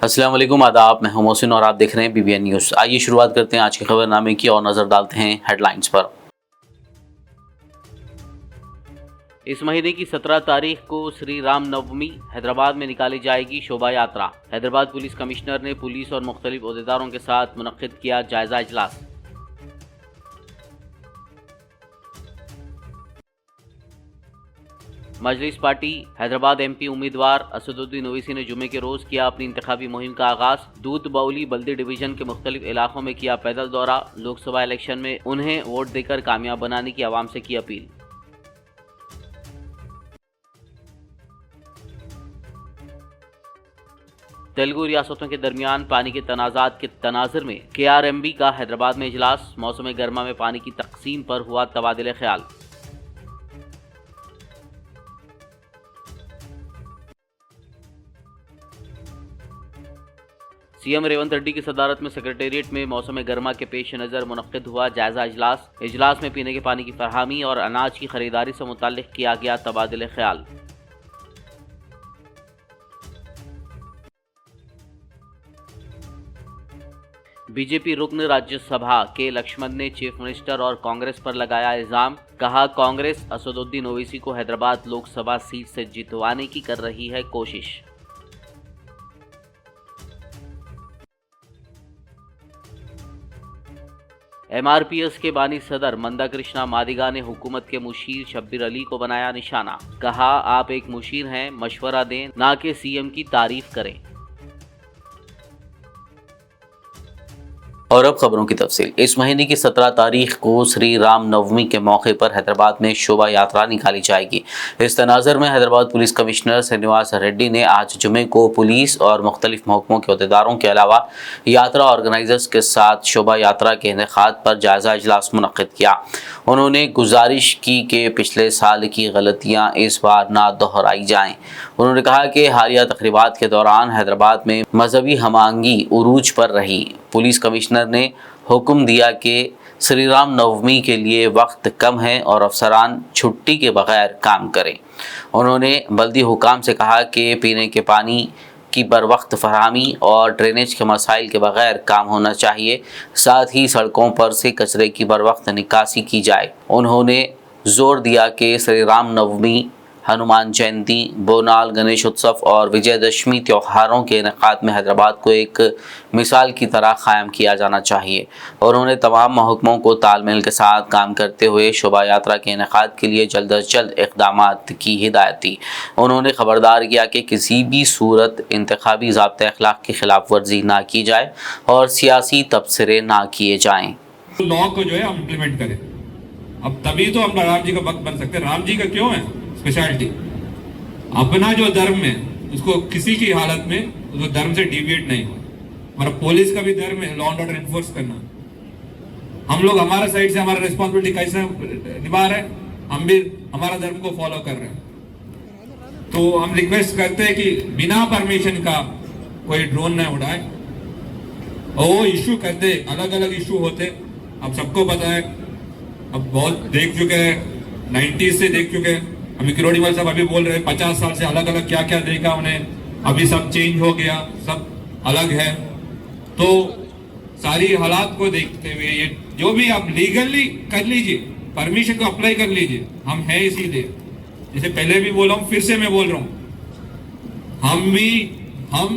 अस्सलाम वालेकुम, आदाब। मैं हूं मोहसिन और आप देख रहे हैं BBN न्यूज़। आइए शुरुआत करते हैं आज के खबरनामे की और नज़र डालते हैं हेडलाइंस पर। इस महीने की 17 तारीख को श्री राम नवमी हैदराबाद में निकाली जाएगी शोभा यात्रा। हैदराबाद पुलिस कमिश्नर ने पुलिस और मुख्तलिफ ओहदेदारों के साथ मुनक्किद किया जायजा इजलास। मजलिस पार्टी हैदराबाद MP उम्मीदवार असदुद्दीन ओवैसी ने जुमे के रोज किया अपनी इंतखाबी मुहिम का आगाज। दूध बाउली बल्दी डिवीजन के मुख्तलिफ इलाकों में किया पैदल दौरा। लोकसभा इलेक्शन में उन्हें वोट देकर कामयाब बनाने की आवाम से की अपील। तेलुगु रियासतों के दरमियान पानी के तनाज़ात के तनाज़ुर में KRMB का हैदराबाद में इजलास। मौसम गर्मा में पानी की तकसीम पर हुआ तबादिले ख्याल। CM रेवंत रेड्डी की सदारत में सेक्रेटेरिएट में मौसम गर्मा के पेश नज़र मुनक्किद हुआ जायजा इजलास। इजलास में पीने के पानी की फरहमी और अनाज की खरीदारी से मुताल्लिक किया गया तबादिले ख्याल। बीजेपी रुकन राज्यसभा के लक्ष्मण ने चीफ मिनिस्टर और कांग्रेस पर लगाया इल्जाम। कहा, कांग्रेस असदुद्दीन ओवैसी को हैदराबाद लोकसभा सीट से जितवाने की कर रही है कोशिश। MRPS के बानी सदर मंदा कृष्णा मादिगा ने हुकूमत के मुशीर शब्बीर अली को बनाया निशाना। कहा, आप एक मुशीर हैं, मशवरा दें, ना कि CM की तारीफ करें। और अब खबरों की तफसील। इस महीने की 17 तारीख को श्री राम नवमी के मौके पर हैदराबाद में शोभा यात्रा निकाली जाएगी। इस तनाज़ुर में हैदराबाद पुलिस कमिश्नर श्रीनिवास रेड्डी ने आज जुमे को पुलिस और मुख्तलिफ महकमों के अहदेदारों के अलावा यात्रा ऑर्गेनाइजर्स के साथ शोभा यात्रा के इनेकाद पर जायजा इजलास मुनक्किद किया। उन्होंने गुजारिश की कि पिछले साल की गलतियाँ इस बार ना दोहराई जाएँ। उन्होंने कहा कि हालिया तकरीबात के दौरान हैदराबाद में मजहबी हमांगी उरूज पर रही। पुलिस कमिश्नर ने हुक्म दिया कि श्री राम नवमी के लिए वक्त कम है और अफसरान छुट्टी के बगैर काम करें। उन्होंने बल्दी हुकाम से कहा कि पीने के पानी की बर वक्त फरहमी और ड्रेनेज के मसाइल के बगैर काम होना चाहिए। साथ ही सड़कों पर से कचरे की बर वक्त निकासी की जाए। उन्होंने जोर दिया कि श्री राम नवमी, हनुमान जयंती, बोनाल, गणेश उत्सव और विजयदशमी त्योहारों के इनेकाद में हैदराबाद को एक मिसाल की तरह कायम किया जाना चाहिए। और उन्होंने तमाम महकमों को तालमेल के साथ काम करते हुए शोभा यात्रा के इनेकाद के लिए जल्द अज जल्द इक़दामात की हिदायत दी। उन्होंने खबरदार किया कि किसी भी सूरत इंतखाबी ज़ाब्ते अखलाक की खिलाफ वर्जी ना की जाए और सियासी तबसरे ना किए जाएँ। लॉ को जो है हम इम्प्लीमेंट करें। अब तभी तो हम राम जी का भक्त बन सकते हैं। राम जी का क्यों है स्पेशलिटी? अपना जो धर्म है उसको किसी की हालत में उसको धर्म से डिविएट नहीं हो। हमारा पुलिस का भी धर्म है लॉ एंड ऑर्डर एनफोर्स करना। हम लोग हमारा साइड से हमारा रिस्पॉन्सिबिलिटी कैसे निभा रहे हैं, हम भी हमारा धर्म को फॉलो कर रहे हैं। तो हम रिक्वेस्ट करते हैं कि बिना परमिशन का कोई ड्रोन न उड़ाए। और वो इशू करते अलग अलग इशू होते, अब सबको पता है, अब बहुत देख चुके हैं, 90s से देख चुके हैं। अभी किरोड़ीवाल साहब अभी बोल रहे हैं 50 साल से अलग अलग क्या क्या देखा उन्हें, अभी सब चेंज हो गया, सब अलग है। तो सारी हालात को देखते हुए ये जो भी आप लीगली कर लीजिए, परमिशन को अप्लाई कर लीजिए। हम हैं इसीलिए, जैसे पहले भी बोला हूं, फिर से मैं बोल रहा हूं, हम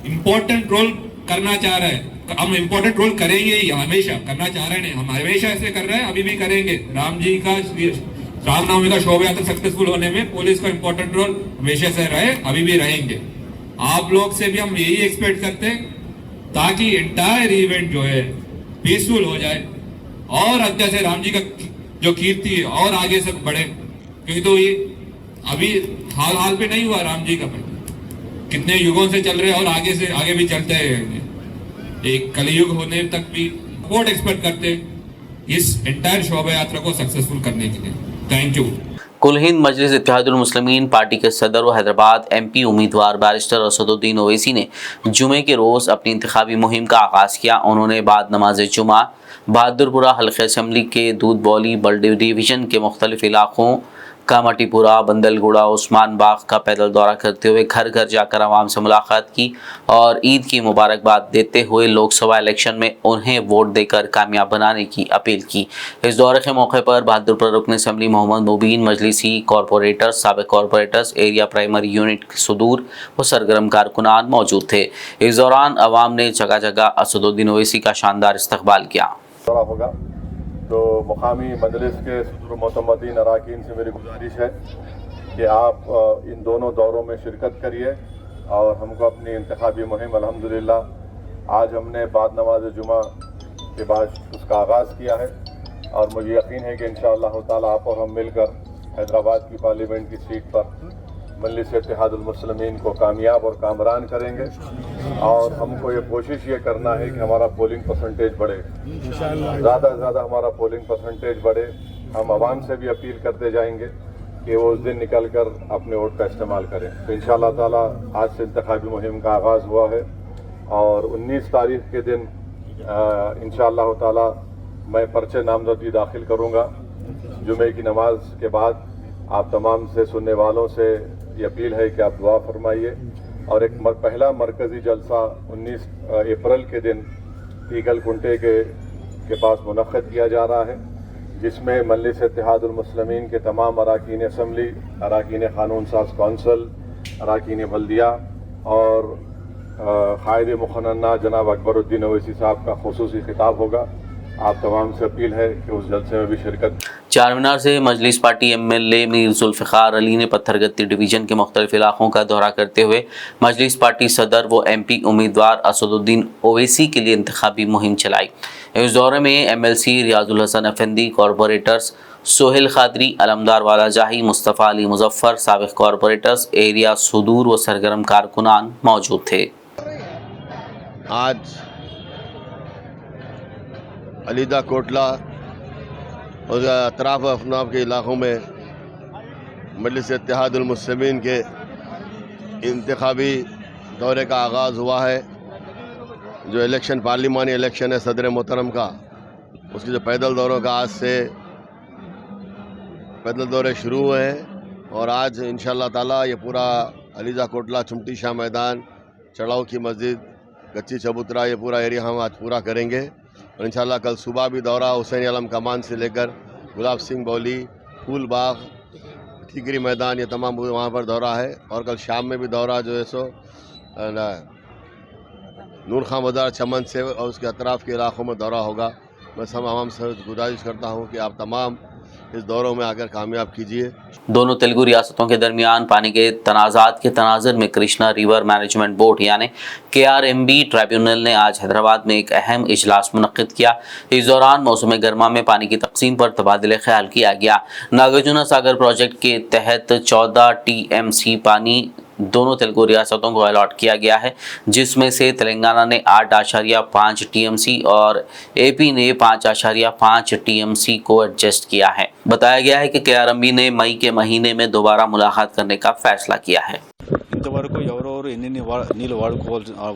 इम्पोर्टेंट रोल करना चाह रहे हैं। हम इम्पोर्टेंट रोल करेंगे ही, हमेशा करना चाह रहे हैं, हम हमेशा ऐसे कर रहे हैं, अभी भी करेंगे। रामनवमी का शोभा यात्रा सक्सेसफुल होने में पुलिस का इंपॉर्टेंट रोल हमेशा से रहे, अभी भी रहेंगे। आप लोग से भी हम यही एक्सपेक्ट करते हैं ताकि एंटायर इवेंट जो है पीसफुल हो जाए और अच्छा से राम जी का जो कीर्ति है और आगे से बढ़े। क्योंकि तो ये अभी हाल पे नहीं हुआ राम जी का, कितने युगों से चल रहे हैं और आगे से आगे भी चलते हैं। एक कलयुग होने तक भी सपोर्ट एक्सपेक्ट करते इस एंटायर शोभा यात्रा को सक्सेसफुल करने के लिए। Thank you. कुल हिंद मजलिस इत्तेहादुल मुस्लिमीन पार्टी के सदर व हैदराबाद MP उम्मीदवार बैरिस्टर असदुद्दीन ओवैसी ने जुमे के रोज़ अपनी इंतखाबी मुहिम का आगाज़ किया। उन्होंने बाद नमाज जुमा बहादुरपुरा हल्के असम्बली के दूध बौली बल्दी डिवीज़न के मुख्तलिफ इलाकों कामाटीपुरा, बंदलगुड़ा, उस्मान बाग का पैदल दौरा करते हुए घर घर जाकर आवाम से मुलाकात की और ईद की मुबारकबाद देते हुए लोकसभा इलेक्शन में उन्हें वोट देकर कामयाब बनाने की अपील की। इस दौरे के मौके पर बहादुरपुर रुकन असम्बली मोहम्मद मुबीन, मजलिसी कॉरपोरेटर्स, साबिक कॉरपोरेटर्स, एरिया प्राइमरी यूनिट सुदूर व सरगर्म कारकुनान मौजूद थे। इस दौरान अवाम ने जगह जगह असदुद्दीन ओवैसी का शानदार इस्तकबाल किया। होगा तो मुकामी मजलिस के सदर मोतमदीन अरकान से मेरी गुजारिश है कि आप इन दोनों दौरों में शिरकत करिए और हमको अपनी इंतखाबी मुहिम अल्हम्दुलिल्लाह आज हमने बाद नमाज जुमा के बाद उसका आगाज़ किया है और मुझे यकीन है कि इंशाअल्लाह ताला आप और हम मिलकर हैदराबाद की पार्लियामेंट की सीट पर मजलिस इत्तेहादुल मुस्लिमीन को कामयाब और कामरान करेंगे और हमको ये कोशिश ये करना है कि हमारा पोलिंग परसेंटेज बढ़े, ज़्यादा से ज़्यादा हमारा पोलिंग परसेंटेज बढ़े। हम आवाम से भी अपील करते जाएंगे कि वो उस दिन निकल कर अपने वोट का इस्तेमाल करें। तो इंशाअल्लाह ताला आज से इंतखाबी मुहिम का आगाज़ हुआ है और 19 तारीख के दिन इंशाअल्लाह ताला मैं पर्चे नामजदगी दाखिल करूँगा। जुमे की नमाज के बाद आप तमाम से सुनने वालों से ये अपील है कि आप दुआ फरमाइए और एक पहला मरकज़ी जलसा 19 अप्रैल के दिन पीगल कुंटे के पास मुनक़्क़िद किया जा रहा है, जिसमें मजलिस इत्तेहादुल मुस्लिमीन के तमाम अरकान असम्बली, अरकान क़ानून साज़ कौंसल, अरकान बल्दिया और क़ायद मुखन्ना जनाब अकबरुद्दीन ओवैसी साहब का खुसूसी खिताब होगा। आप तमाम से अपील है कि उस जलसे में भी शिरकत। चारमीनार से मजलिस पार्टी एमएलए मीर जुल्फ़िकार अली ने पत्थरगत्ती डिवीज़न के मुख्तलिफ इलाकों का दौरा करते हुए मजलिस पार्टी सदर व MP उम्मीदवार असदुद्दीन ओवैसी के लिए इंतखाबी मुहिम चलाई। इस दौरे में MLC रियाजुल हसन अफंदी, कॉरपोरेटर्स सोहेल खादरी, अलमदार वाला जाही, मुस्तफ़ा अली मुजफ्फर, साबिक कॉरपोरेटर्स, एरिया सुदूर व सरगर्म कारकुनान मौजूद थे। आज अलीदा कोटला और अतराफ़ अफनाफ के इलाक़ों में मजलिस इत्तेहादुल मुस्लिमीन के इंतखाबी दौरे का आगाज़ हुआ है। जो इलेक्शन पार्लिमानी इलेक्शन है सदर मोहतरम का, उसके जो पैदल दौरों का आज से पैदल दौरे शुरू हुए हैं और आज इंशाअल्लाह ताला ये पूरा अलीदा कोटला, चुमटी शाह मैदान, चढ़ाऊ की मस्जिद, गच्ची चबूतरा, ये पूरा एरिया हम आज पूरा करेंगे और इंशाअल्लाह कल सुबह भी दौरा हुसैन आलम कमान से लेकर गुलाब सिंह बौली, फूल बाग, ठीकरी मैदान, ये तमाम वहाँ पर दौरा है और कल शाम में भी दौरा जो है सो नूर खां बाज़ार, चमन से और उसके अतराफ़ के इलाक़ों में दौरा होगा। मैं सब आवाम से गुजारिश करता हूँ कि आप तमाम इस दौरों में आकर कामयाब कीजिए। दोनों तेलुगु रियासतों के दरमियान पानी के तनाज़ात के तनाज़ुर में कृष्णा रिवर मैनेजमेंट बोर्ड यानी KRMB ट्राइब्यूनल ने आज हैदराबाद में एक अहम इजलास मुनक़्क़िद किया। इस दौरान मौसम गर्मा में पानी की तकसीम पर तबादले ख्याल किया गया। नागार्जुना सागर प्रोजेक्ट के तहत 14 TMC पानी दोनों तेलुगु रियासतों को अलॉट किया गया है, जिसमें से तेलंगाना ने 8.5 TMC और AP ने 5.5 TMC को एडजस्ट किया है। बताया गया है कि KRMB ने मई के महीने में दोबारा मुलाकात करने का फैसला किया है। ఇంతవరకు ఎవరెవరు ఎన్ని నీళ్ళు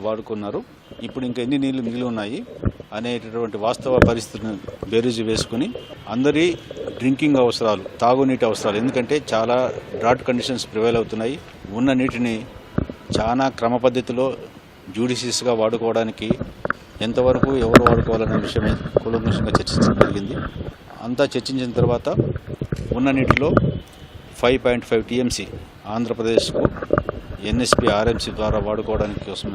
వాడుకున్నారు, ఇప్పుడు ఇంకా ఎన్ని నీళ్ళు మిగిలి ఉన్నాయి అనేటటువంటి వాస్తవ పరిస్థితిని బేరీజు వేసుకుని అందరి డ్రింకింగ్ అవసరాలు, తాగునీటి అవసరాలు, ఎందుకంటే చాలా డ్రాట్ కండిషన్స్ ప్రివైల్ అవుతున్నాయి, ఉన్న నీటిని చాలా క్రమ పద్ధతిలో జ్యుడిషియస్గా వాడుకోవడానికి ఎంతవరకు ఎవరు వాడుకోవాలనే విషయమే కూలంకషంగా చర్చించడం జరిగింది. అంతా చర్చించిన తర్వాత ఉన్న నీటిలో 5.5 TMC ఆంధ్రప్రదేశ్కు NSP RMC ద్వారా వాడుకోవడానికి కోసం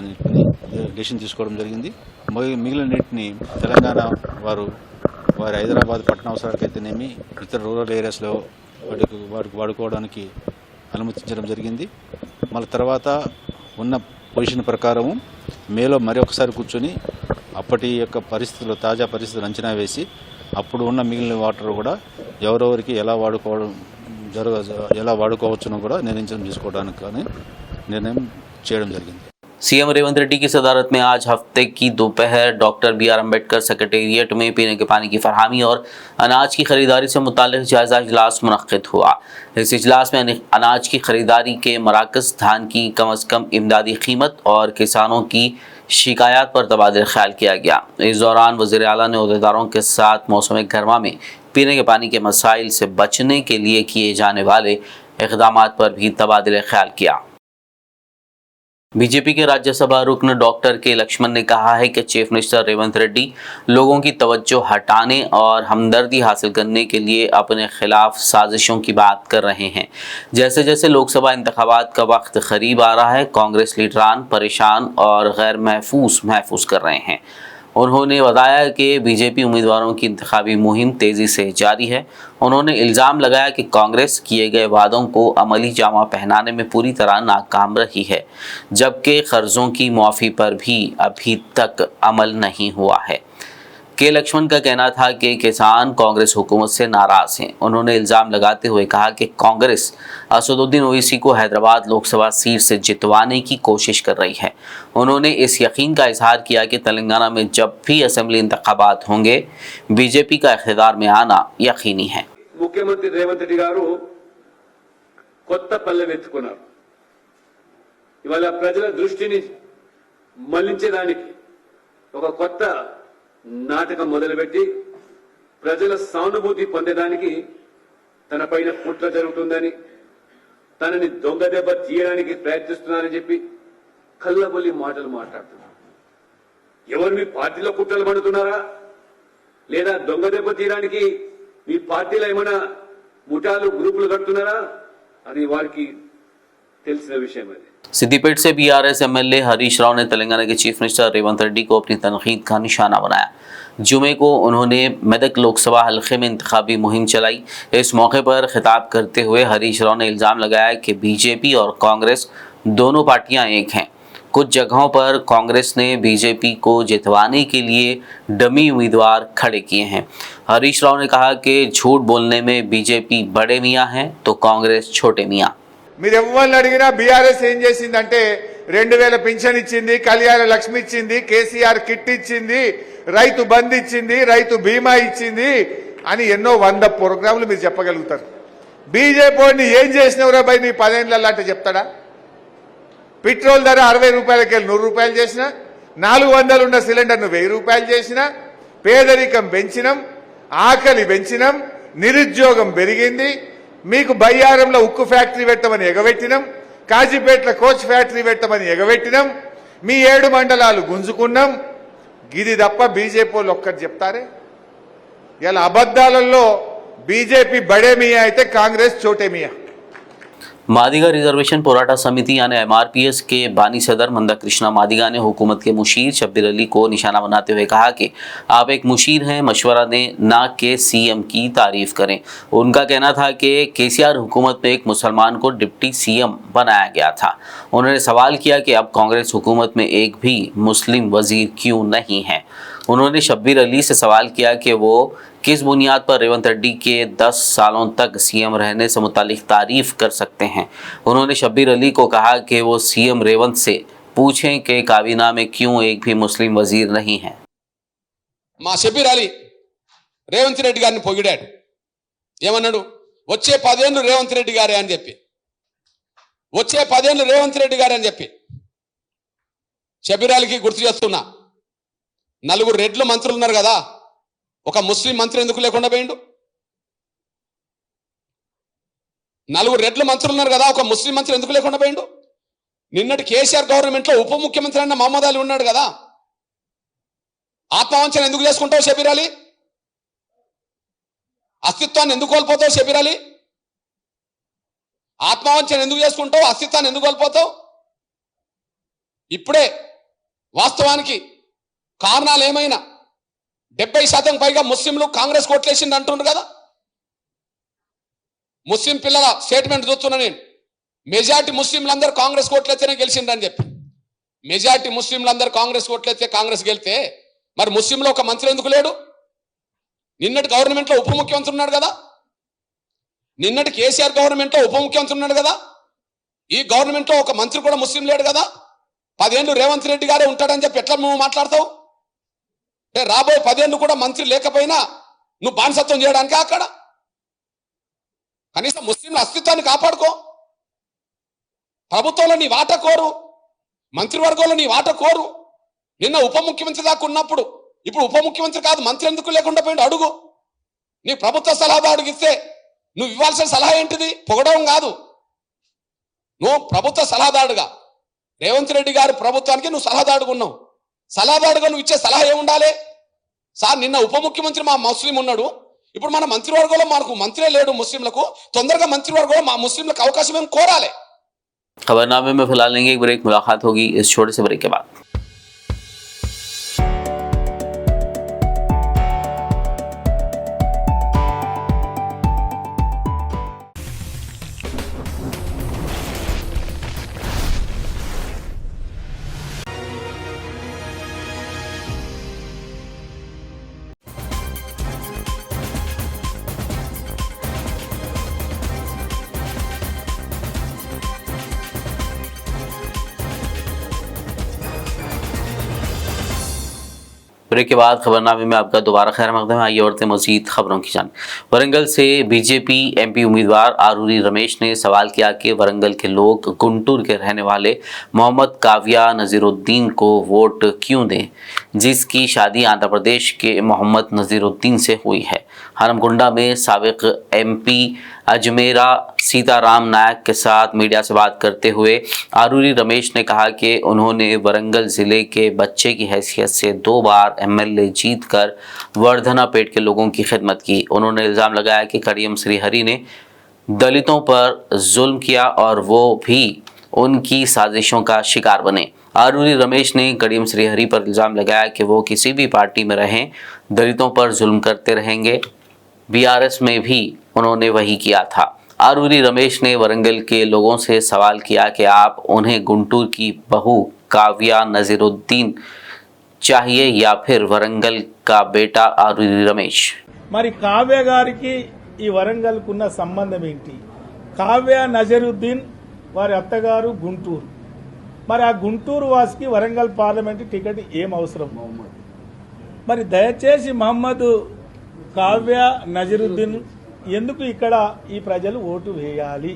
డెసిషన్ తీసుకోవడం జరిగింది. మిగిలిన నీటిని తెలంగాణ వారి హైదరాబాద్ పట్టణ అవసరాలకైతేనేమి ఇతర రూరల్ ఏరియాస్లో వాటికి వాడుకోవడానికి అనుమతించడం జరిగింది. మళ్ళీ తర్వాత ఉన్న పొజిషన్ ప్రకారము మేలో మరొకసారి కూర్చొని అప్పటి యొక్క పరిస్థితులు, తాజా పరిస్థితులు అంచనా వేసి అప్పుడు ఉన్న మిగిలిన వాటర్ కూడా ఎవరెవరికి ఎలా వాడుకోవచ్చునో కూడా నిర్ణయం చేసుకోవడానికి निर्णय చేయడం జరిగింది. CM रेवंत रेड्डी की सदारत में आज हफ्ते की दोपहर डॉक्टर BR अम्बेडकर सेक्रेटेरिएट में पीने के पानी की फरहमी और अनाज की खरीदारी से मुताल्लिक़ जायज़ा इजलास मुनक़्क़िद हुआ। इस इजलास में अनाज की खरीदारी के मराकज़, धान की कम अज़ कम इमदादी कीमत और किसानों की शिकायत पर तबादला ख्याल किया गया। इस दौरान वज़ीर आला ने अहदेदारों के साथ मौसम गर्मा में पीने के पानी के मसाइल से बचने के लिए किए जाने वाले इक़दामात पर भी तबादला ख्याल किया। बीजेपी के राज्यसभा रुकन डॉक्टर के लक्ष्मण ने कहा है कि चीफ मिनिस्टर रेवंत रेड्डी लोगों की तवज्जो हटाने और हमदर्दी हासिल करने के लिए अपने खिलाफ साजिशों की बात कर रहे हैं। जैसे जैसे लोकसभा इंतखाबात का वक्त करीब आ रहा है, कांग्रेस लीडरान परेशान और गैर महफूज कर रहे हैं। उन्होंने बताया कि बीजेपी उम्मीदवारों की इंतखाबी मुहिम तेज़ी से जारी है। उन्होंने इल्ज़ाम लगाया कि कांग्रेस किए गए वादों को अमली जामा पहनाने में पूरी तरह नाकाम रही है, जबकि कर्ज़ों की मुआफ़ी पर भी अभी तक अमल नहीं हुआ है। के लक्ष्मण का कहना था कि किसान कांग्रेस हुकूमत से नाराज़ हैं। उन्होंने इल्ज़ाम लगाते हुए कहा कि कांग्रेस असदुद्दीन ओवैसी को हैदराबाद लोकसभा सीट से जितवाने की कोशिश कर रही है। उन्होंने इस यकीन का इजहार किया कि तेलंगाना में जब भी असेंबली इंतखाबात होंगे, बीजेपी का इख्तियार में आना यकीनी है। मुख्यमंत्री रेवंत रेड्डी गारू కొత్త పల్లె వెతుకున్నారు। ఇవాళ ప్రజల దృష్టిని మళ్లించడానికి ఒక కొత్త నాటకం మొదలుపెట్టి ప్రజల సానుభూతి పొందడానికి తన పైన కుట్ర జరుగుతుందని, తనని దొంగ దెబ్బ తీయడానికి ప్రయత్నిస్తున్నారని చెప్పి కల్లబొల్లి మాటలు మాట్లాడుతున్నారు। ఎవరు మీ పార్టీలో కుట్రలు పడుతున్నారా లేదా దొంగ దెబ్బ తీయడానికి మీ పార్టీలో ఏమైనా ముఠాలు గ్రూపులు కడుతున్నారా అని వారికి తెలిసిన విషయం అది। सिद्दीपेट से बीआरएस एमएलए हरीश राव ने तेलंगाना के चीफ मिनिस्टर रेवंत रेड्डी को अपनी तनकीद का निशाना बनाया। जुमे को उन्होंने मेदक लोकसभा हल्के में इंतखाबी मुहिम चलाई। इस मौके पर खिताब करते हुए हरीश राव ने इल्ज़ाम लगाया कि बीजेपी और कांग्रेस दोनों पार्टियां एक हैं। कुछ जगहों पर कांग्रेस ने बीजेपी को जितवाने के लिए डमी उम्मीदवार खड़े किए हैं। हरीश राव ने कहा कि झूठ बोलने में बीजेपी बड़े मियाँ हैं तो कांग्रेस छोटे मियाँ। మీరు ఎవరిని అడిగినా బీఆర్ఎస్ ఏం చేసిందంటే 2000 పింఛన్ ఇచ్చింది, కళ్యాణ లక్ష్మి ఇచ్చింది, కేసీఆర్ కిట్ ఇచ్చింది, రైతు బంద్ ఇచ్చింది, రైతు బీమా ఇచ్చింది అని ఎన్నో 100 ప్రోగ్రాంలు మీరు చెప్పగలుగుతారు। బీజేపీ ఏం చేసినవరా భయ్ నీ 10 ఏళ్లలో అంటే చెప్తాడా? పెట్రోల్ ధర 60 రూపాయలకి 100 రూపాయలు చేసినా, 400 ఉన్న సిలిండర్ను 1000 రూపాయలు చేసినా, పేదరికం పెంచినాం, ఆకలి పెంచినాం, నిరుద్యోగం పెరిగింది। మీకు బయ్యారంలో ఉక్కు ఫ్యాక్టరీ పెట్టమని ఎగబెట్టినాం, కాజీపేటలో కోచ్ ఫ్యాక్టరీ పెట్టమని ఎగబెట్టినాం, మీ 7 మండలాలు గుంజుకున్నాం। గిది తప్ప బీజేపీ వాళ్ళు ఒక్కటి చెప్తారే? ఇలా అబద్ధాలలో బీజేపీ బడే మియా అయితే కాంగ్రెస్ చోటే మియా। मादिगा रिजर्वेशन पोराटा समिति यानी एमआरपीएस के बानी सदर मंदा कृष्णा मादिगा ने हुकूमत के मुशीर शब्बीर अली को निशाना बनाते हुए कहा कि आप एक मुशीर हैं, मशवरा दें, ना कि सीएम की तारीफ करें। उनका कहना था कि केसीआर हुकूमत में एक मुसलमान को डिप्टी सीएम बनाया गया था। उन्होंने सवाल किया कि अब कांग्रेस हुकूमत में एक भी मुस्लिम वजीर क्यों नहीं है। उन्होंने शब्बीर अली से सवाल किया कि वो किस बुनियाद पर रेवंत रेड्डी के 10 सालों तक सीएम रहने से मुतालिक तारीफ कर सकते हैं। उन्होंने शब्बीर अली को कहा कि वो सीएम रेवंत से पूछें कि काबीना में क्यों एक भी मुस्लिम वजीर नहीं है। మా షబీర్ అలీ రేవంత్ రెడ్డి గారిని పొగిడాడు। ఏమన్నాడు? వచ్చే 10 ఏళ్ళు రేవంత్ రెడ్డి గారే అని చెప్పి, వచ్చే 10 ఏళ్ళు రేవంత్ రెడ్డి గారే అని చెప్పి షబీర్ అలీకి గుర్తు చేస్తున్నా, 4 రెడ్లు మంత్రులు ఉన్నారు కదా, ఒక ముస్లిం మంత్రి ఎందుకు లేకుండా పోయిండు? 4 రెడ్లు మంత్రులు ఉన్నారు కదా, ఒక ముస్లిం మంత్రి ఎందుకు లేకుండా పోయిండు? నిన్నటి కేసీఆర్ గవర్నమెంట్ లో ఉప ముఖ్యమంత్రి అన్న మహమ్మద్ అలీ ఉన్నాడు కదా, ఆత్మవంచన ఎందుకు చేసుకుంటావు షబీర్ అలీ? అస్తిత్వాన్ని ఎందుకు కోల్పోతావు షబీర్ అలీ? ఆత్మవంచన ఎందుకు చేసుకుంటావు? అస్తిత్వాన్ని ఎందుకు కోల్పోతావు? ఇప్పుడే వాస్తవానికి కారణాలు ఏమైనా 70% పైగా ముస్లింలు కాంగ్రెస్ కోట్లేసింది అంటున్నారు కదా। ముస్లిం పిల్లల స్టేట్మెంట్ చూస్తున్నా నేను, మెజార్టీ ముస్లింలందరూ కాంగ్రెస్ కోట్లెత్తేనే గెలిచిందని చెప్పి, మెజార్టీ ముస్లింలందరూ కాంగ్రెస్ కోట్లెత్తే కాంగ్రెస్ గెలితే మరి ముస్లింలో ఒక మంత్రి ఎందుకు లేడు? నిన్నటి గవర్నమెంట్లో ఉప ముఖ్యమంత్రి ఉన్నాడు కదా, నిన్నటి కేసీఆర్ గవర్నమెంట్లో ఉప ముఖ్యమంత్రి ఉన్నాడు కదా, ఈ గవర్నమెంట్లో ఒక మంత్రి కూడా ముస్లిం లేడు కదా। 10 ఏళ్ళు రేవంత్ రెడ్డి గారే ఉంటాడని చెప్పి ఎట్లా నువ్వు మాట్లాడతావు? రాబోయే 10 ఏళ్ళు కూడా మంత్రి లేకపోయినా నువ్వు బానిసత్వం చేయడానికి అక్కడ కనీసం ముస్లింల అస్తిత్వాన్ని కాపాడుకో। ప్రభుత్వంలో నీ వాటా కోరు, మంత్రివర్గంలో నీ వాటా కోరు। నిన్న ఉప ముఖ్యమంత్రి దాకా ఉన్నప్పుడు ఇప్పుడు ఉప ముఖ్యమంత్రి కాదు మంత్రి ఎందుకు లేకుండా పోయిండు అడుగు। నీ ప్రభుత్వ సలహాదారుడికి ఇస్తే నువ్వు ఇవ్వాల్సిన సలహా ఏంటిది? పొగడడం కాదు. నువ్వు ప్రభుత్వ సలహాదారుడుగా రేవంత్ రెడ్డి గారి ప్రభుత్వానికి నువ్వు సలహాదారుడుగా ఉన్నావు. సలహాదారుడుగా నువ్వు ఇచ్చే సలహా ఏముండాలి? సార్ నిన్న ఉప ముఖ్యమంత్రి మా ముస్లిం ఉన్నాడు, ఇప్పుడు మన మంత్రివర్గంలో మనకు మంత్రే లేడు ముస్లింలకు, తొందరగా మంత్రివర్గంలో మా ముస్లింలకు అవకాశం ఏం కోరాలి? खबरनामे में फिलहाल लेंगे एक ब्रेक, मुलाकात होगी इस छोटे से ब्रेक के बाद। ब्रेक के बाद खबरनामे में आपका दोबारा खैर मकदम है। आइए बढ़ते मजीद खबरों की जान। वरंगल से बीजेपी एमपी उम्मीदवार आरूरी रमेश ने सवाल किया कि वरंगल के लोग गुंटूर के रहने वाले मोहम्मद काव्या नजीरुद्दीन को वोट क्यों दें, जिसकी शादी आंध्र प्रदेश के मोहम्मद नजीरुद्दीन से हुई है। हरमकुंडा में साबिक एमपी अजमेरा सीताराम नायक के साथ मीडिया से बात करते हुए आरूरी रमेश ने कहा कि उन्होंने वरंगल ज़िले के बच्चे की हैसियत से 2 बार एमएलए जीतकर वर्धनापेट के लोगों की खिदमत की। उन्होंने इल्ज़ाम लगाया कि कड़ियम श्रीहरि ने दलितों पर जुल्म किया और वो भी उनकी साजिशों का शिकार बने। आरूरी रमेश ने कड़ियम श्रीहरि पर इल्ज़ाम लगाया कि वो किसी भी पार्टी में रहें दलितों पर जुल्म करते रहेंगे। बीआरएस में भी उन्होंने वही किया था। आरूरी रमेश ने वरंगल के लोगों से सवाल किया कि आप उन्हें गुंटूर की बहू काव्या नजीरुद्दीन चाहिए या फिर वरंगल का बेटा आरूरी रमेश। మరి కావ్య గారికి ఈ వరంగల్ కున్న సంబంధం ఏంటి? కావ్య నజరుద్దీన్ వారి అత్తగారు గుంటూరు, మరి ఆ గుంటూరు వాసికి వరంగల్ పార్లమెంట్ టికెట్ ఏం అవసరం? మరి దయచేసి మహమ్మద్ కావ్య నజరుద్దీన్ ఎందుకు ఇక్కడ ఈ ప్రజలు ఓటు వేయాలి?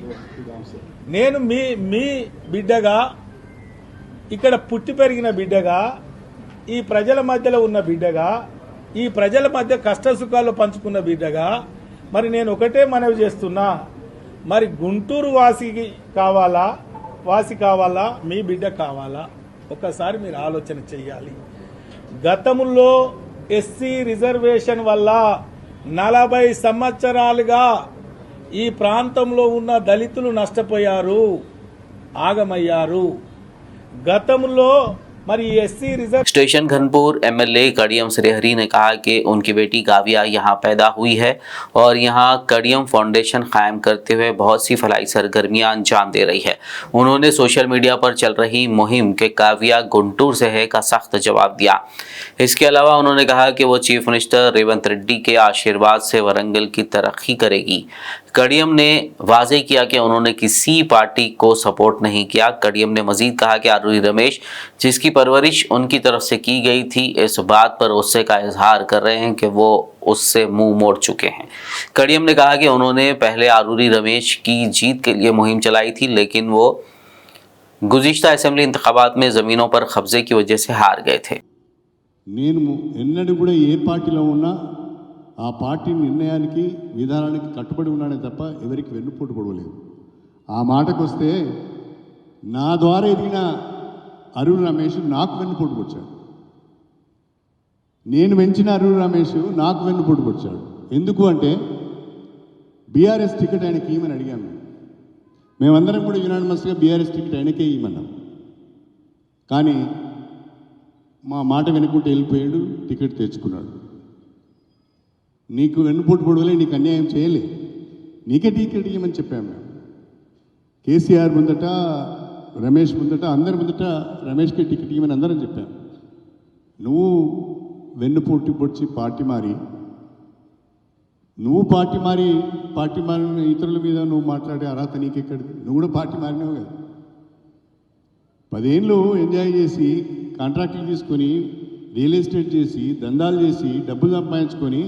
నేను మీ బిడ్డగా, ఇక్కడ పుట్టి పెరిగిన బిడ్డగా, ఈ ప్రజల మధ్యలో ఉన్న బిడ్డగా, ఈ ప్రజల మధ్య కష్ట సుఖాలు పంచుకున్న బిడ్డగా, మరి నేను ఒకటే మనవి చేస్తున్నా, మరి గుంటూరు వాసి కావాలా మీ బిడ్డ కావాలా? ఒక్కసారి మీరు ఆలోచన చెయ్యాలి. గతంలో ఎస్సీ రిజర్వేషన్ వల్ల 40 సంవత్సరాలుగా ఈ ప్రాంతంలో ఉన్న దళితులు నష్టపోయారు, ఆగమయ్యారు. గతంలో మరి SC reserve Station Ghanpur MLA Kadiyam Srihari ने कहा कि उनकी बेटी काव्या यहाँ पैदा हुई है और यहाँ कड़ियम फाउंडेशन कायम करते हुए बहुत सी फलाई सरगर्मियां अंजाम दे रही है। उन्होंने सोशल मीडिया पर चल रही मुहिम के काव्या गुंटूर से है का सख्त जवाब दिया। इसके अलावा उन्होंने कहा कि वो चीफ मिनिस्टर रेवंत रेड्डी के आशीर्वाद से वरंगल की तरक्की करेगी। कड़ियम ने वाजे किया कि उन्होंने किसी पार्टी को सपोर्ट नहीं किया। कड़ियम ने मजीद कहा कि आरूरी रमेश जिसकी परवरिश उनकी तरफ से की गई थी, इस बात पर गुस्से का इजहार कर रहे हैं कि वो उससे मुंह मोड़ चुके हैं। कड़ियम ने कहा कि उन्होंने पहले आरूरी रमेश की जीत के लिए मुहिम चलाई थी, लेकिन वो गुज़िश्ता असेंबली इंतखाबात में ज़मीनों पर कब्जे की वजह से हार गए थे। నేను ఎన్నడూ కూడా ఏ పార్టీలో ఉన్నా ఆ పార్టీ నిర్ణయానికి విధానానికి కట్టుబడి ఉన్నానే తప్ప ఎవరికి వెన్నుపోటు పొడవలేదు. ఆ మాటకు వస్తే నా ద్వారా ఎదిగిన అరుణ్ రమేష్ నాకు వెన్నుపోటు పొడిచాడు. నేను పెంచిన అరుణ్ రమేష్ నాకు వెన్నుపోటు పొడిచాడు. ఎందుకు అంటే బీఆర్ఎస్ టికెట్ ఆయనకి ఇవ్వమని అడిగాము. మేమందరం కూడా యునానిమస్గా బీఆర్ఎస్ టికెట్ ఆయనకే ఇవ్వమన్నాం. కానీ మా మాట వినుకుంటూ వెళ్ళిపోయాడు, టికెట్ తెచ్చుకున్నాడు. నీకు వెన్నుపోటు పొడవలే, నీకు అన్యాయం చేయలే, నీకే టికెట్ ఇవ్వమని చెప్పాము మేము. కేసీఆర్ ముందట, రమేష్ ముందట, అందరి ముందట రమేష్కే టికెట్ ఇవ్వమని అందరం చెప్పాము. నువ్వు వెన్నుపోటు పొడిచి పార్టీ మారి ఇతరుల మీద నువ్వు మాట్లాడే అర్హత నీకెక్కడిది? నువ్వు కూడా పార్టీ మారినావు కదా. 10 ఏళ్ళు ఎంజాయ్ చేసి కాంట్రాక్టులు తీసుకొని రియల్ ఎస్టేట్ చేసి దందాలు చేసి డబ్బులు సంపాదించుకొని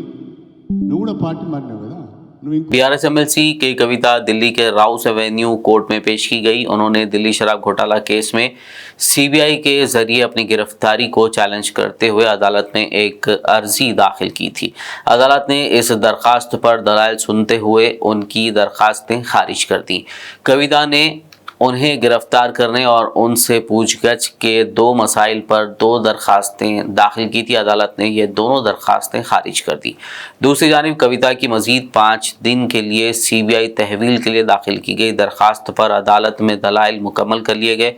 నువ్వు కూడా పార్టీ మారినావు కదా. నువ్వు ఇంకో बीआरएस एमएलसी के कविता दिल्ली के राउस एवेन्यू कोर्ट में पेश की गई। उन्होंने दिल्ली शराब घोटाला केस में सीबीआई के जरिए अपनी गिरफ्तारी को चैलेंज करते हुए अदालत में एक अर्जी दाखिल की थी। अदालत ने इस दरखास्त पर दलाइल सुनते हुए उनकी दरखास्तें खारिज कर दी। कविता ने उन्हें गिरफ्तार करने और उनसे पूछगछ के 2 मसाइल पर 2 दरखास्तें दाखिल की थी। अदालत ने ये दोनों दरखास्तें खारिज कर दी। दूसरी जानिब कविता की मजीद 5 दिन के लिए सीबीआई तहवील के लिए दाखिल की गई दरखास्त पर अदालत में दलाइल मुकम्मल कर लिए गए।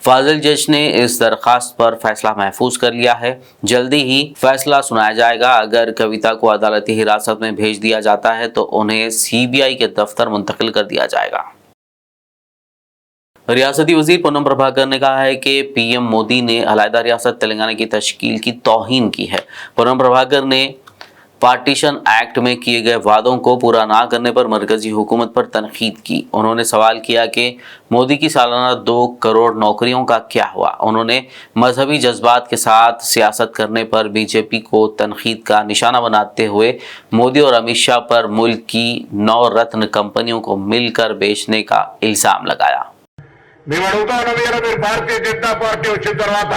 फाजिल जज ने इस दरखास्त पर फैसला महफूज कर लिया है। जल्दी ही फैसला सुनाया जाएगा। अगर कविता को अदालती हिरासत में भेज दिया जाता है तो उन्हें सीबीआई के दफ्तर मुंतकिल कर दिया जाएगा। रियासती वजीर पूनम प्रभाकर ने कहा है कि पीएम मोदी ने अलहदा रियासत तेलंगाना की तश्कील की तौहीन की है। पूनम प्रभाकर ने पार्टीशन एक्ट में किए गए वादों को पूरा ना करने पर मरकजी हुकूमत पर तनकीद की। उन्होंने सवाल किया कि मोदी की सालाना 2 करोड़ नौकरियों का क्या हुआ। उन्होंने मजहबी जज्बात के साथ सियासत करने पर बीजेपी को तनकीद का निशाना बनाते हुए मोदी और अमित शाह पर मुल्क की 9 रत्न कंपनियों को मिलकर बेचने का इल्ज़ाम लगाया। మేము అడుగుతా ఉన్నాం, ఇలా మీరు భారతీయ జనతా పార్టీ వచ్చిన తర్వాత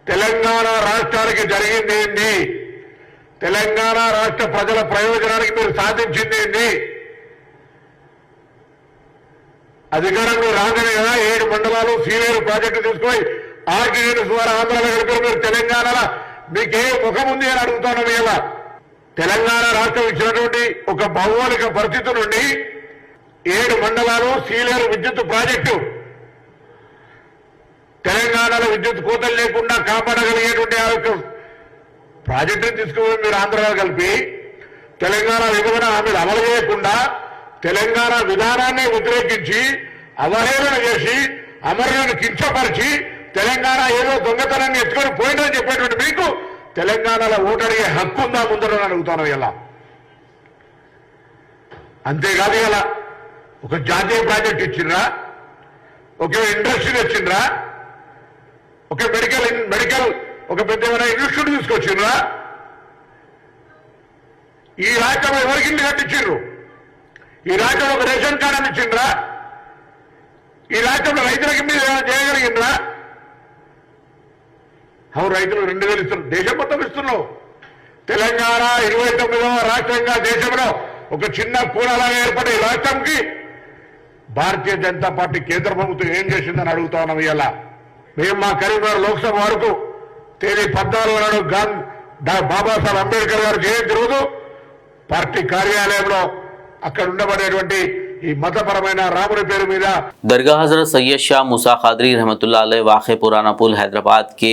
తెలంగాణ రాష్ట్రానికి జరిగింది ఏంటి, తెలంగాణ రాష్ట్ర ప్రజల ప్రయోజనానికి మీరు సాధించింది ఏంటి? అధికారంలో రాగానే కదా 7 మండలాలు సీలేరు ప్రాజెక్టు తీసుకుని ఆర్డినెన్స్ ద్వారా ఆంధ్రాలో కలిపి మీరు తెలంగాణలో మీకే ముఖం ఉంది అని అడుగుతున్నాం. ఇలా తెలంగాణ రాష్ట్రం ఇచ్చినటువంటి ఒక భౌగోళిక పరిస్థితి నుండి 7 మండలాలు సీలేరు విద్యుత్ ప్రాజెక్టు తెలంగాణలో విద్యుత్ కోతలు లేకుండా కాపాడగలిగేటువంటి ఆ యొక్క ప్రాజెక్టును తీసుకుని మీరు ఆంధ్రలో కలిపి తెలంగాణ విభజన హామీలు అమలు చేయకుండా తెలంగాణ విధానాన్ని వ్యతిరేకించి అవహేళన చేసి అమరులను కించపరిచి తెలంగాణ ఏదో దొంగతనాన్ని ఎత్తుకొని పోయిందని చెప్పేటువంటి మీకు తెలంగాణలో ఓటు అడిగే హక్కు ఉందా ముందరని అడుగుతాను. ఇలా అంతేకాదు, ఇలా ఒక జాతీయ ప్రాజెక్ట్ ఇచ్చిండ్రా, ఒక ఇండస్ట్రీ వచ్చిండ్రా, ఒక మెడికల్ ఒక పెద్ద ఇన్స్టిట్యూట్ తీసుకొచ్చిండ్రా. ఈ రాష్ట్రంలో ఎవరికి ఇల్లు కట్టించిండ్రు? ఈ రాష్ట్రంలో ఒక రేషన్ కార్డు అని ఇచ్చిండ్రా? ఈ రాష్ట్రంలో రైతులకి మీరు ఏమైనా చేయగలిగిండ్రా? అవును, రైతులు 2000 ఇస్తున్నారు, దేశం మొత్తం ఇస్తున్నావు. తెలంగాణ 29వ రాష్ట్రంగా దేశంలో ఒక చిన్న కూడలాగా ఏర్పడే ఈ రాష్ట్రంకి భారతీయ జనతా పార్టీ కేంద్ర ప్రభుత్వం ఏం చేసిందని అడుగుతా ఉన్నాం. ఇలా మేము మా కరీంనగర్ లోక్సభ వరకు తేదీ 14 నాడు బాబాసాహెబ్ అంబేద్కర్ గారు జయంతి రోజు పార్టీ కార్యాలయంలో అక్కడ ఉండబడేటువంటి ఈ మతపరమైన రాముడి పేరు మీద दरगाह हजरत सैयद शाह मूसा खादरी रहमतुल्लाह अलैह वाक़े पुराना पुल हैदराबाद के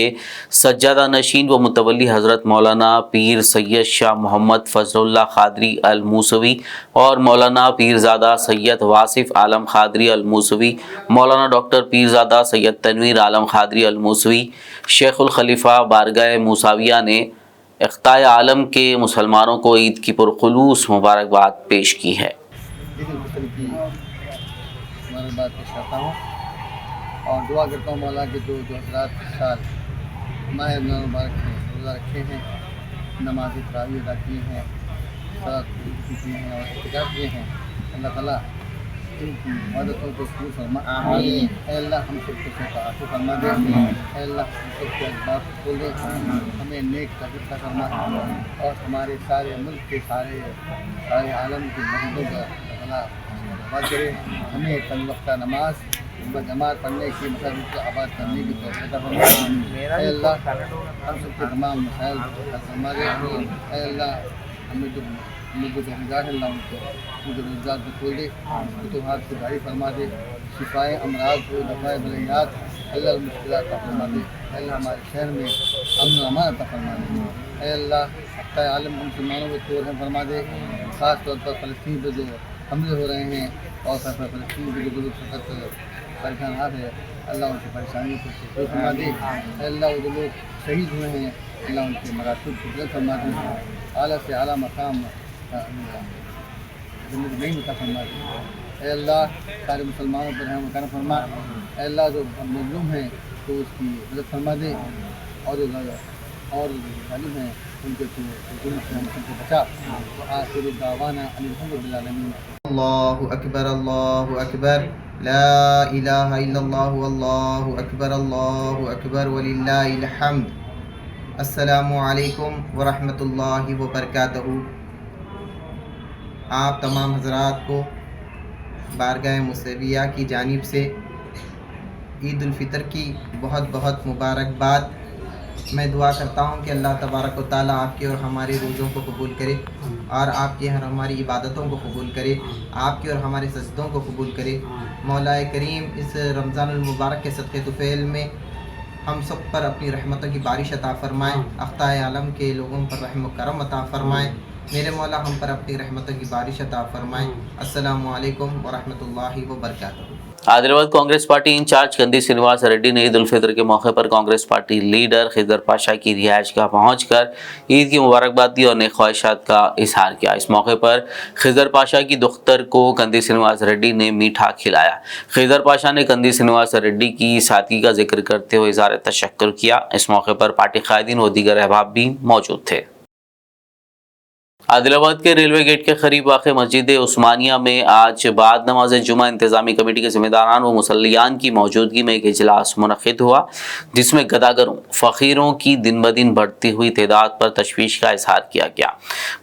सज्जादा नशीन व मुतवल्ली हजरत मौलाना पीर सैयद शाह मोहम्मद फजलुल्लाह खादरी अल मूसवी और मौलाना पीरजादा सैयद वासिफ आलम खादरी अल मूसवी, मौलाना डॉक्टर पीरजादा सैयद तनवीर आलम खादरी अल मूसवी, शेखुल खलीफा बारगाह मूसाविया ने इख्ताए आलम के मुसलमानों को ईद की पुरखुलूस मुबारकबाद पेश की है। की मुबारकबाद पेश करता हूँ और दुआ करता हूँ मौला के जो हज़रात साल माह मुबारक में रोज़ा रखे हैं, नमाज़ तरावी अदा किए हैं, सलात की हैं और इत्तिकाफ़ किए हैं, अल्लाह ताला इनकी मददों को पूरी फरमा। अल्लाह हम सब को आफ़ू फरमा दे। अल्लाह हम सब के असबाब खोल दे, हमें नेक तरीक़ा फरमा और हमारे सारे मुल्क के सारे आलम की मददों का बात करे। हमें तंग वक्त नमाज जमात पढ़ने की मसाजिद को आबाद करने की तौफ़ीक़ फरमा। अल्लाह हम सब के तमाम मसाइल फरमा दे। अल्लाह हमें जो रोज़गार है, अल्लाह उनको रोज़गार को खोल दे, फतूहात को जारी फरमा दे, शिफाए अमराज को दफ़ाए बलियात अल्लाह मुश्किलात का फरमा दे। अल्लाह हमारे शहर में अमन अमान अता फरमा दे। अल्लाह अक्ता आलम मुसलमानों को तोड़ फरमा दे। ख़ास तौर पर फ़लस्तीन पर जो हमले हो रहे हैं और फ़लस्तीन के जो लोग सख्त परेशान है, अल्लाह उनकी परेशानियों को दूर फरमा दे। अल्लाह वो जो लोग शहीद हुए हैं, अल्लाह उनके मरातब को बुलंद फरमा दे। आला से आला मकाम ज़िंदगी नहीं होता फरमा दे। अल्लाह सारे मुसलमानों पर रहम करम फरमा। अल्लाह जो मज़लूम है तो उसकी मदद फरमा दे और जो जालिम है उनके जुल्म से हमको बचा। तो आखिर दावाना अल्हम्दुलिल्लाह आलमीन। अल्लाहु अकबर ला इलाहा इल्लल्लाहु अल्लाहु अकबर वलिल्लाहिल हम्द। अस्सलामु अलैकुम व रहमतुल्लाहि व बरकातहू। आप तमाम हज़रात को बारगाह मुसविया की जानिब से ईद उल फितर की बहुत बहुत मुबारकबाद। मैं दुआ करता हूँ कि अल्लाह तबारक व तआला आपके और हमारे रोज़ों को कबूल करे और आपकी और हमारी इबादतों को कबूल करे, आपके और हमारे सजदों को कबूल करे। मौलाए करीम इस रमज़ानुल मुबारक के सदक़े तुफ़ैल में हम सब पर अपनी रहमतों की बारिश अता फ़रमाएँ, अख्ताए आलम के लोगों पर रहम व करम अता फ़रमाएँ। मेरे मौला हम पर अपनी रहमतों की बारिश अता फ़रमाएँ। अस्सलामु अलैकुम व रहमतुल्लाहि व बरकातहू। आदिलाबाद कांग्रेस पार्टी इंचार्ज कंदी श्रीनिवास रेड्डी ने ईद उल फितर के मौके पर कांग्रेस पार्टी लीडर खिदर पाशा की रिहाइशगाह पहुंचकर ईद की मुबारकबाद दी और नेक ख्वाहिशात का इजहार किया। इस मौके पर खिदर पाशा की दुख्तर को कंदी श्रीनिवास रेड्डी ने मीठा खिलाया। खिदर पाशा ने कंदी श्रीनिवास रेड्डी की सादगी का जिक्र करते हुए इज़हार तशक्कुर किया। इस मौके पर पार्टी कायदीन व दीगर अहबाब भी मौजूद थे। आदिलाबाद के रेलवे गेट के करीब वाक़े मस्जिद उस्मानिया में आज बाद नमाज जुमा इंतज़ामी कमेटी के ज़िम्मेदारान व मुसल्लियान की मौजूदगी में एक इजलास मुनक़िद हुआ, जिसमें गदागरों फ़कीरों की दिन ब दिन बढ़ती हुई तादाद पर तशवीश का इजहार किया गया।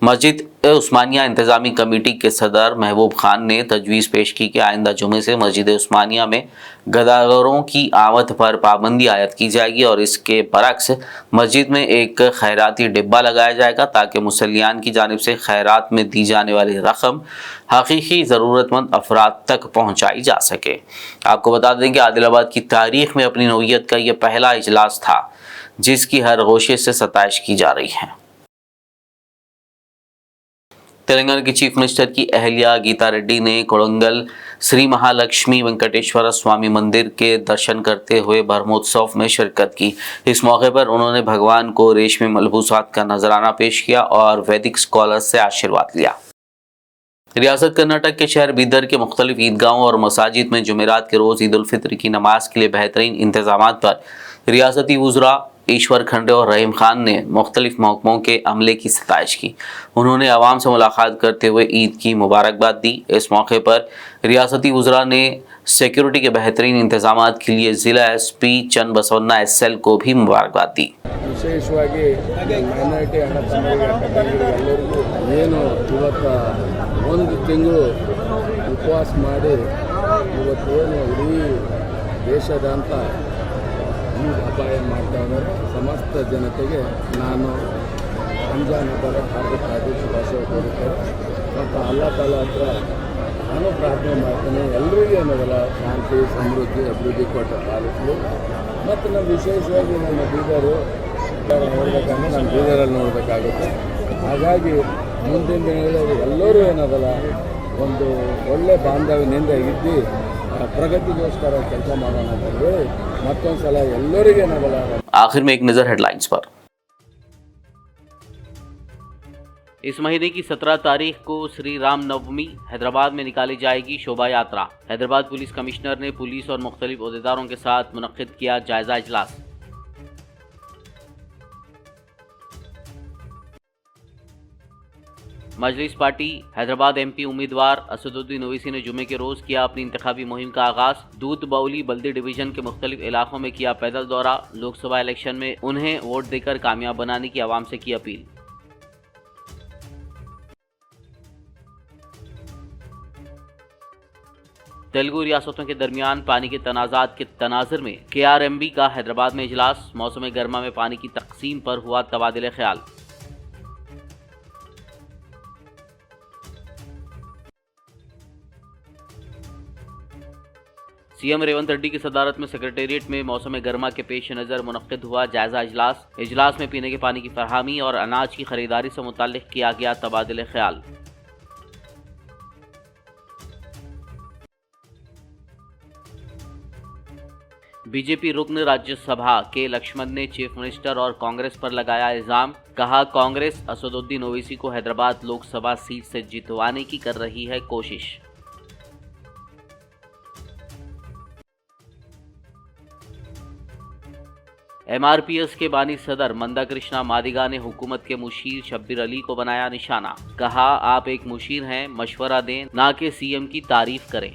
मस्जिद उस्मानिया इंतज़ामी कमेटी के सदर महबूब खान ने तजवीज़ पेश की कि आइंदा जुमे से मस्जिद उस्मानिया में गदागरों की आमद पर पाबंदी आयद की जाएगी और इसके बरक्स मस्जिद में एक खैराती डिब्बा लगाया जाएगा ताकि मुसल्लियान की जानिब से खैरात में दी जाने वाली रकम हकीकी ज़रूरतमंद अफराद तक पहुँचाई जा सके। आपको बता दें कि आदिलाबाद की तारीख में अपनी नौइयत का ये पहला इजलास था जिसकी हर गोशे से सताइश की जा रही है। तेलंगाना की चीफ मिनिस्टर की अहलिया गीता रेड्डी ने कोडंगल श्री महालक्ष्मी वेंकटेश्वर स्वामी मंदिर के दर्शन करते हुए ब्रह्मोत्सव में शिरकत की। इस मौके पर उन्होंने भगवान को रेशमी मलबूसात का नजराना पेश किया और वैदिक स्कॉलर्स से आशीर्वाद लिया। रियासत कर्नाटक के शहर बीदर के मुख्तलिफ ईदगाहों और मसाजिद में जुमेरात के रोज़ ईद उल फितर की नमाज के लिए बेहतरीन इंतजामात पर रियासती वुज़रा ईश्वर खंडे और रहीम खान ने मुख्तलिफ महकमों के अमले की सताइश की। उन्होंने आवाम से मुलाकात करते हुए ईद की मुबारकबाद दी। इस मौके पर रियासती वुज़रा ने सिक्योरिटी के बेहतरीन इंतजामात के लिए ज़िला SP चन्न बसवन्ना SL को भी मुबारकबाद दी। ವಿಶೇಷವಾಗಿ ಮೈನಾರಿಟಿ ಅಣ್ಣ ತಮ್ಮಂದಿರಿಗೆಲ್ಲರಿಗೂ ಏನು ಇವತ್ತು ಒಂದು ತಿಂಗಳು ಉಪವಾಸ ಮಾಡಿ ಇವತ್ತೇನು ಇಡೀ ದೇಶದಾದ್ಯಂತ ಈ ಹಬ್ಬ ಏನು ಮಾಡ್ತಾ ಇದ್ದಾರೆ ಸಮಸ್ತ ಜನತೆಗೆ ನಾನು ರಂಜಾನ್ ಹಬ್ಬದ ಹಾರ್ದಿಕ ಶುಭಾಶಯ ಕೋರುತ್ತೇನೆ ಮತ್ತು ಅಲ್ಲಾ ತಾಲಾ ಹತ್ರ ನಾನು ಪ್ರಾರ್ಥನೆ ಮಾಡ್ತೇನೆ ಎಲ್ಲರಿಗೂ ಏನದಲ್ಲ ಶಾಂತಿ ಸಮೃದ್ಧಿ ಅಭಿವೃದ್ಧಿ ಕೊಟ್ಟ ಪಾಲಿಸಲು ಮತ್ತು ನಾವು ವಿಶೇಷವಾಗಿ ನಮ್ಮ ಬೀದರು ನೋಡಬೇಕಂದ್ರೆ ನಾನು ಬೀದರಲ್ಲಿ ನೋಡಬೇಕಾಗುತ್ತೆ। ಹಾಗಾಗಿ ಮುಂದಿನ ದಿನಗಳಲ್ಲಿ ಎಲ್ಲರೂ ಏನದಲ್ಲ ಒಂದು ಒಳ್ಳೆ ಬಾಂಧವ್ಯದಿಂದ ಇದ್ದು ಪ್ರಗತಿಗೋಸ್ಕರ ಕೆಲಸ ಮಾಡೋಣ ಅಂತ ಹೇಳಿ ಮತ್ತೊಂದು ಸಲ ಎಲ್ಲರಿಗೂ ಏನದಲ್ಲ। आखिर में एक नज़र हेडलाइंस पर। इस महीने की 17 तारीख को श्री राम नवमी हैदराबाद में निकाली जाएगी शोभा यात्रा। हैदराबाद पुलिस कमिश्नर ने पुलिस और मुख्तलिफ ओहदेदारों के साथ मुनक्किद किया जायजा इजलास। मजलिस पार्टी हैदराबाद MP उम्मीदवार असदुद्दीन ओवैसी ने जुमे के रोज किया अपनी इंतखाबी मुहिम का आगाज। दूध बाउली बल्दी डिवीजन के मुख्तलिफ इलाकों में किया पैदल दौरा। लोकसभा इलेक्शन में उन्हें वोट देकर कामयाब बनाने की आवाम से की अपील। तेलुगु रियासतों के दरमियान पानी के तनाज़ात के तनाज़ुर में KRMB का हैदराबाद में इजलास। मौसम गर्मा में पानी की तकसीम पर हुआ तबादिले ख्याल। CM रेवंत रेड्डी की सदारत में सेक्रेटेरिएट में मौसम गर्मा के पेश नज़र मुनक्किद हुआ जायजा इजलास। इजलास में पीने के पानी की फरहमी और अनाज की खरीदारी से मुताल्लिक़ किया गया तबादिले ख्याल। बीजेपी रुकन राज्यसभा के लक्ष्मण ने चीफ मिनिस्टर और कांग्रेस पर लगाया इल्जाम। कहा कांग्रेस असदुद्दीन ओवैसी को हैदराबाद लोकसभा सीट से जितवाने की कर रही है कोशिश। MRPS के बानी सदर मंदा कृष्णा मादिगा ने हुकूमत के मुशीर शब्बीर अली को बनाया निशाना। कहा, आप एक मुशीर हैं, मशवरा दें, ना कि CM की तारीफ करें।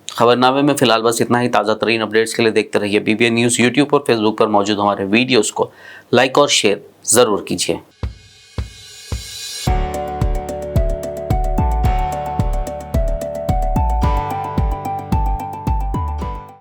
खबरनामे में फिलहाल बस इतना ही। ताज़ा तरीन अपडेट्स के लिए देखते रहिए BBN न्यूज़। यूट्यूब और फेसबुक पर मौजूद हमारे वीडियोस को लाइक और शेयर ज़रूर कीजिए।